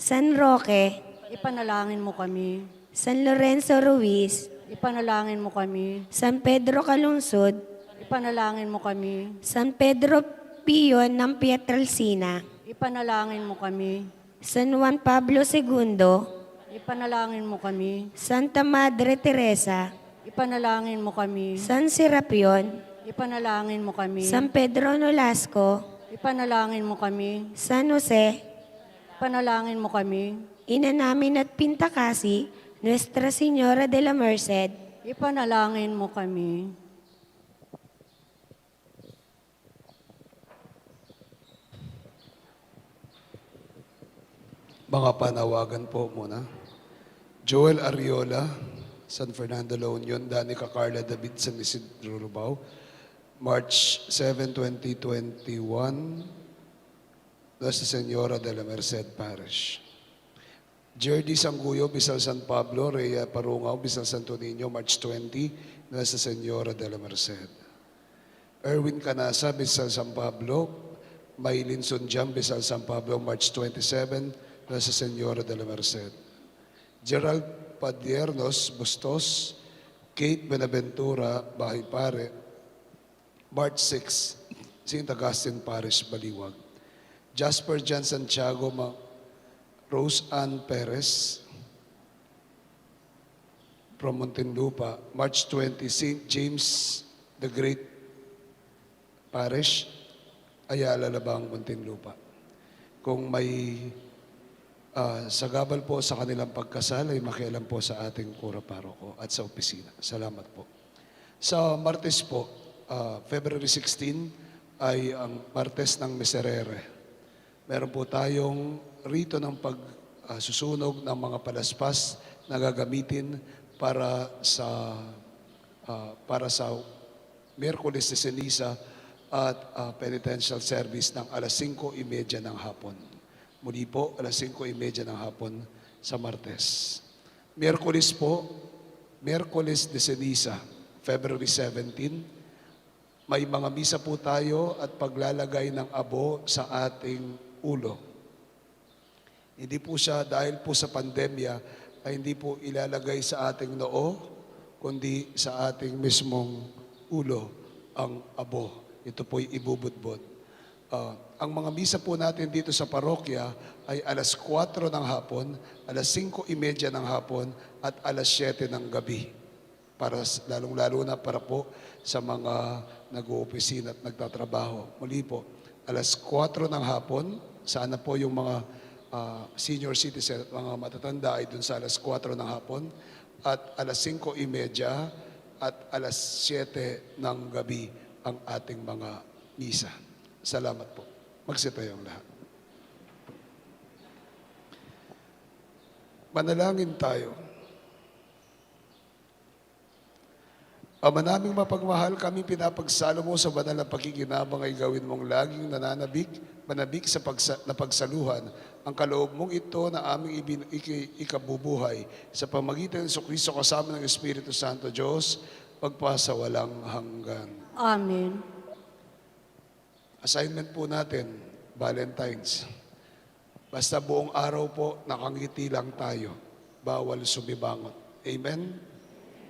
San Roque, Ipanalangin mo kami. San Lorenzo Ruiz, Ipanalangin mo kami. San Pedro Calungsod, Ipanalangin mo kami. San Pedro Pio ng Pietrelcina, Ipanalangin mo kami. San Juan Pablo II, Ipanalangin mo kami. Santa Madre Teresa, Ipanalangin mo kami. San Serapion, Ipanalangin mo kami. San Pedro Nolasco, Ipanalangin mo kami. San Jose, Ipanalangin mo kami. Ina namin at Pintakasi, Nuestra Señora de la Merced, Ipanalangin mo kami. Mga panawagan po muna. Joel Ariola, San Fernando La Union, Danica Carla David, San Isidro Rubao, March 7, 2021, Nuestra Señora de la Merced Parish. Jerdy Sanguyo, Bisal San Pablo, Rhea Parungaw, Bisal Santo Niño, March 20, Nuestra Señora de la Merced. Erwin Canasa, Bisal San Pablo, Maylin Sunjam, Bisal San Pablo, March 27, Nuestra Señora de la Merced. Gerald Padiernos Bustos, Kate Benaventura, Bahay Pare, March 6, St. Augustine Parish, Baliwag. Jasper Jan Santiago, Rose Ann Perez, from Muntinlupa. March 20, St. James the Great Parish, Ayala, Labang, Muntinlupa. Kung may sagabal po sa kanilang pagkasal, ay makialam po sa ating kura paroko at sa opisina. Salamat po. Sa Martes po, February 16, ay ang Martes ng Miserere. Meron po tayong rito ng pagsusunog ng mga palaspas na gagamitin para sa Miyerkules de Ceniza at penitential service ng alas 5:30 ng hapon. Muli po, alas 5:30 ng hapon sa Martes. Miyerkules po, Miyerkules de Ceniza, February 17, may mga misa po tayo at paglalagay ng abo sa ating ulo. Hindi po siya, dahil po sa pandemya, ay hindi po ilalagay sa ating noo, kundi sa ating mismong ulo ang abo. Ito po'y ibubudbod. Ang mga misa po natin dito sa parokya ay alas 4 ng hapon, alas 5:30 ng hapon, at alas 7 ng gabi. Para lalong-lalo na para po sa mga nag-oopisina at nagtatrabaho. Muli po, alas 4 ng hapon, sana po yung mga senior citizen at mga matatanda ay dun sa alas 4 ng hapon, at alas 5:30 at alas 7 ng gabi ang ating mga misa. Salamat po. Magsitayong lahat. Manalangin tayo. Ama naming mapagmahal, kami pinapagsalo mo sa banal na pakikinabang ay gawin mong laging manabik sa pagsaluhan ang kaloob mong ito na aming ikabubuhay sa pamagitan ng Kristo kasama ng Espiritu Santo Diyos, magpasawalang hanggan. Amen. Assignment po natin, Valentine's. Basta buong araw po, nakangiti lang tayo. Bawal sumibangot. Amen?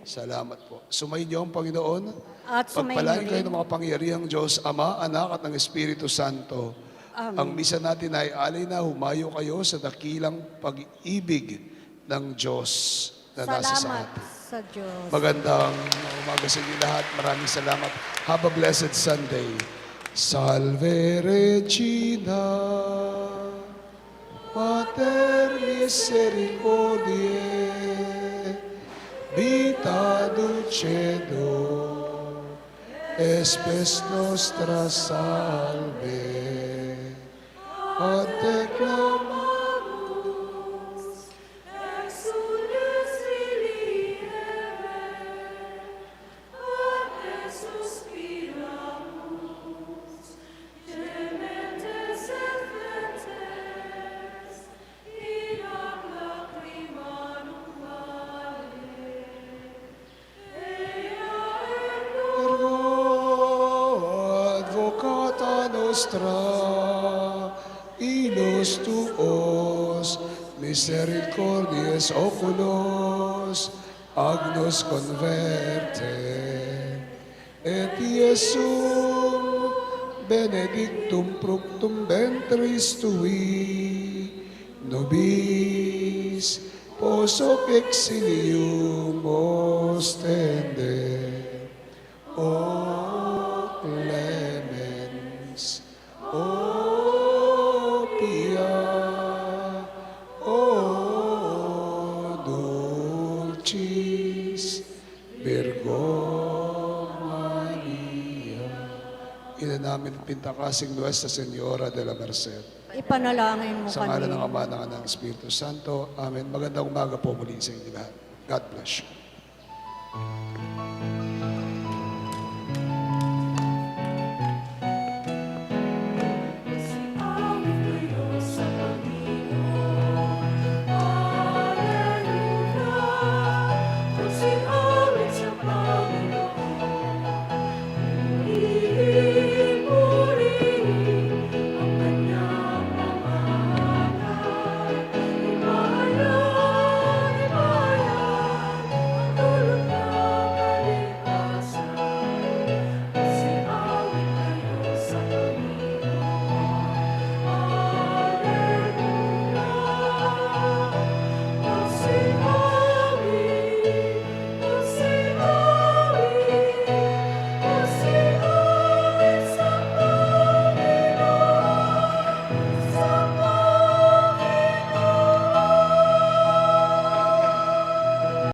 Salamat po. Sumainyo ang Panginoon. At sumainyo Pagpalain kayo rin. ng mga pangyarihang Diyos, Ama, Anak at ng Espiritu Santo. Amen. Ang misa natin ay alay na humayo kayo sa dakilang pag-ibig ng Diyos na nasa sa Salamat atin. sa Diyos. Magandang umaga sa inyo lahat. Maraming salamat. Have a blessed Sunday. Salve Regina, Mater Misericordiae, Vita Dulcedo, Espes Nostra Salve, ad te clamamus, Exules Filii Hevae, ad te suspiramus, gementes et flentes, in ac lacrimanum vale. Ea ergo advocata nostra, ilos tuos, misericordies oculos, agnus converte, et Iesum benedictum fructum ventris tui, nobis posoc exilium ostende. O clemens, O pia, O dulcis Virgo Maria. Ina namin pintakasing Nuestra Señora de la Merced. Ipanalangin mo Sa ngalan kami. ng Ama, ng Anak, ng Espiritu Santo. Amen. Magandang umaga po muli sa inyo lahat. God bless you.